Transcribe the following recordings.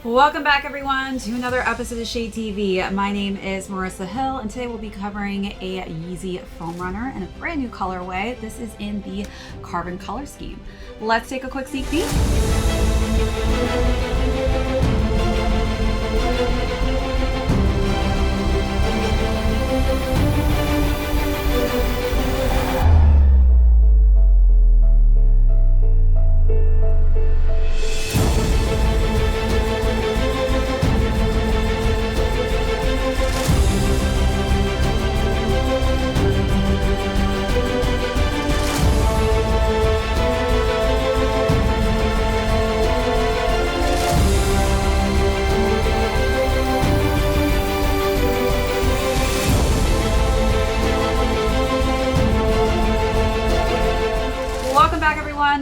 Welcome back everyone to another episode of Shade TV. My name is Marissa Hill and today we'll be covering a Yeezy Foam Runner in a brand new colorway. This is in the carbon color scheme. Let's take a quick sneak peek.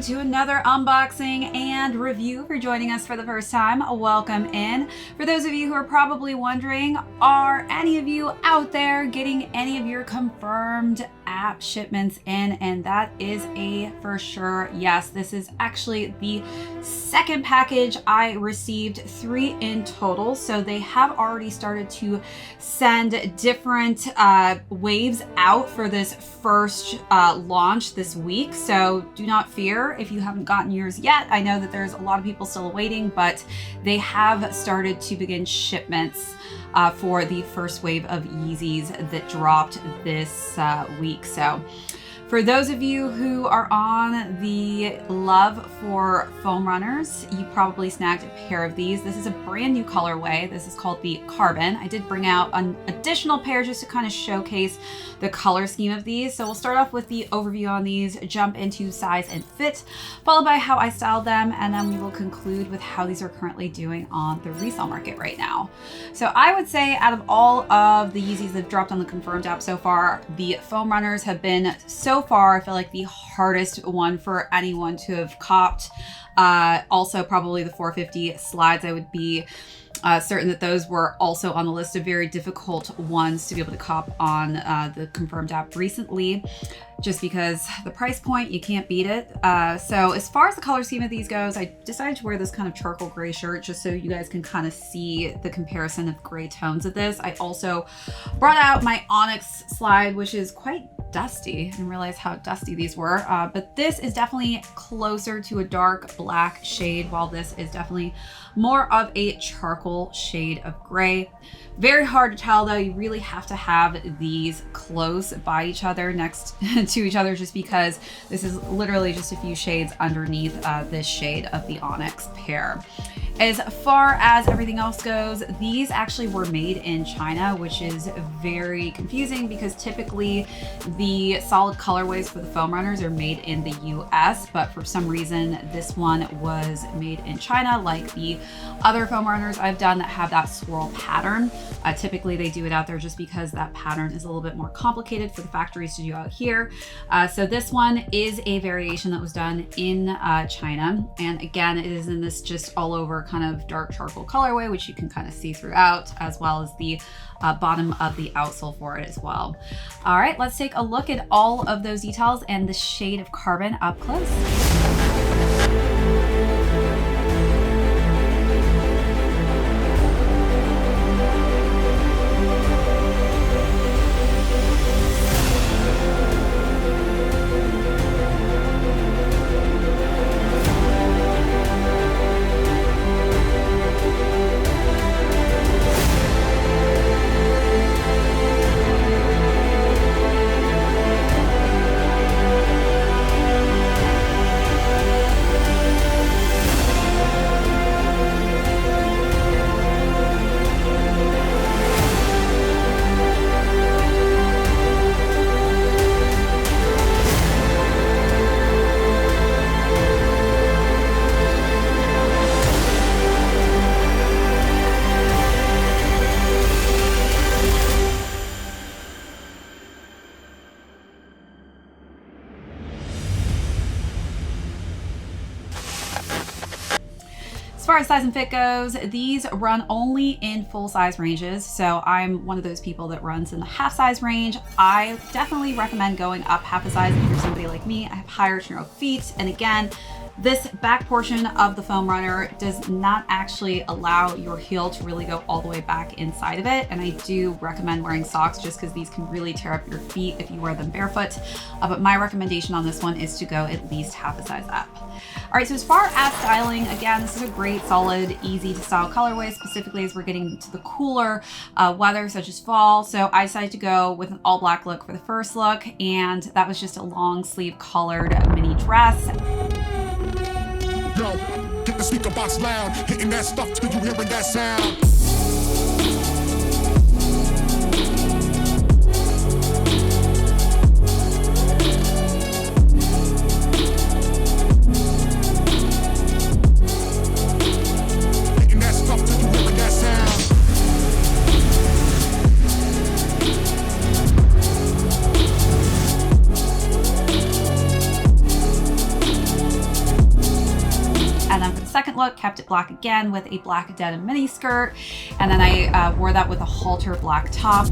To another unboxing and review. For joining us for the first time, welcome in. For those of you who are probably wondering, are any of you out there getting any of your confirmed app shipments in? And that is a for sure yes. This is actually the second package I received, 3 in total. So they have already started to send different waves out for this first launch this week. So do not fear if you haven't gotten yours yet. I know that there's a lot of people still waiting, but they have started to begin shipments for the first wave of Yeezys that dropped this week. So for those of you who are on the love for foam runners, you probably snagged a pair of these. This is a brand new colorway. This is called the Carbon. I did bring out an additional pair just to kind of showcase the color scheme of these. So we'll start off with the overview on these, jump into size and fit, followed by how I styled them, and then we will conclude with how these are currently doing on the resale market right now. So I would say out of all of the Yeezys that have dropped on the confirmed app so far, the foam runners have been so far, I feel like, the hardest one for anyone to have copped. Also probably the 450 slides. I would be certain that those were also on the list of very difficult ones to be able to cop on the confirmed app recently, just because the price point, you can't beat it. So as far as the color scheme of these goes, I decided to wear this kind of charcoal gray shirt just so you guys can kind of see the comparison of gray tones of this. I also brought out my Onyx slide, which is quite dusty. I didn't realize how dusty these were, but this is definitely closer to a dark black shade, while this is definitely more of a charcoal shade of gray. Very hard to tell though. You really have to have these close by each other, next to each other, just because this is literally just a few shades underneath this shade of the Onyx pair. As far as everything else goes, these actually were made in China, which is very confusing because typically the solid colorways for the foam runners are made in the US, but for some reason this one was made in China, like the other foam runners I've done that have that swirl pattern. Typically they do it out there just because that pattern is a little bit more complicated for the factories to do out here. So this one is a variation that was done in China. And again, it is in this just all over kind of dark charcoal colorway, which you can kind of see throughout, as well as the bottom of the outsole for it as well. All right, let's take a look at all of those details and the shade of Carbon up close. far as size and fit goes, these run only in full size ranges. So I'm one of those people that runs in the half size range. I definitely recommend going up half a size if you're somebody like me. I have higher neuro feet. And again, This back portion of the foam runner does not actually allow your heel to really go all the way back inside of it. And I do recommend wearing socks just because these can really tear up your feet if you wear them barefoot. But my recommendation on this one is to go at least half a size up. All right, so as far as styling, again, this is a great, solid, easy to style colorway, specifically as we're getting to the cooler weather, such as fall. So I decided to go with an all black look for the first look, and that was just a long sleeve collared mini dress. Yo, get the speaker box loud, hitting that stuff till you hearing that sound. Second look, kept it black again with a black denim mini skirt, and then I wore that with a halter black top.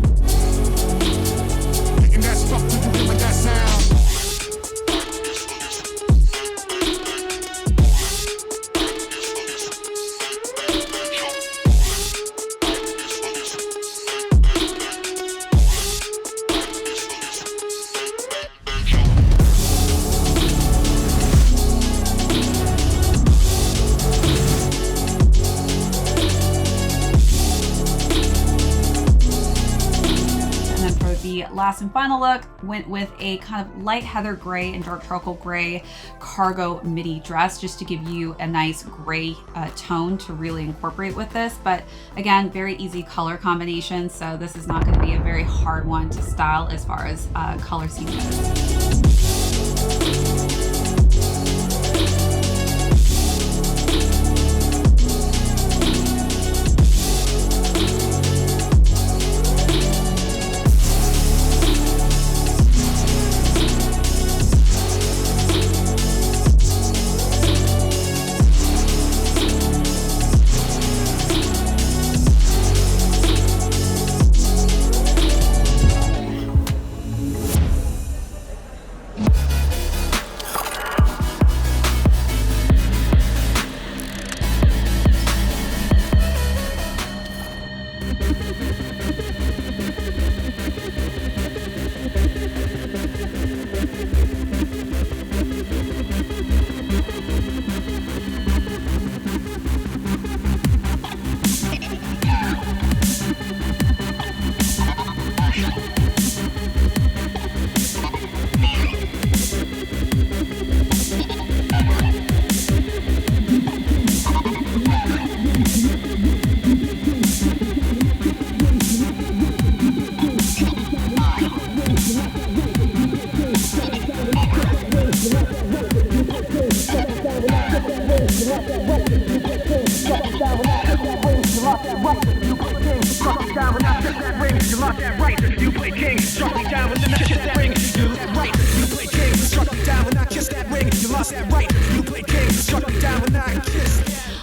Last and final look, went with a kind of light heather gray and dark charcoal gray cargo midi dress just to give you a nice gray tone to really incorporate with this. But again, very easy color combination, so this is not going to be a very hard one to style as far as color scheme goes.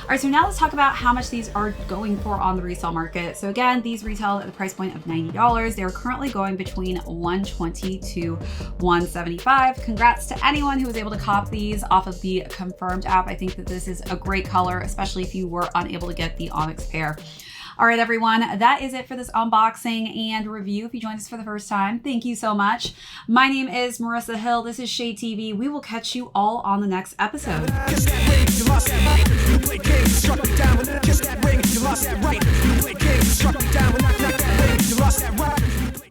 All right, so now let's talk about how much these are going for on the resale market. So again, these retail at the price point of $90. They're currently going between $120 to $175. Congrats to anyone who was able to cop these off of the Confirmed app. I think that this is a great color, especially if you were unable to get the Onyx pair. All right, everyone, that is it for this unboxing and review. If you joined us for the first time, thank you so much. My name is Marissa Hill. This is ShadeTV. We will catch you all on the next episode. Kiss that ring, you lost that right. You played games, struck me down with that. Kiss that ring, you lost that right. You played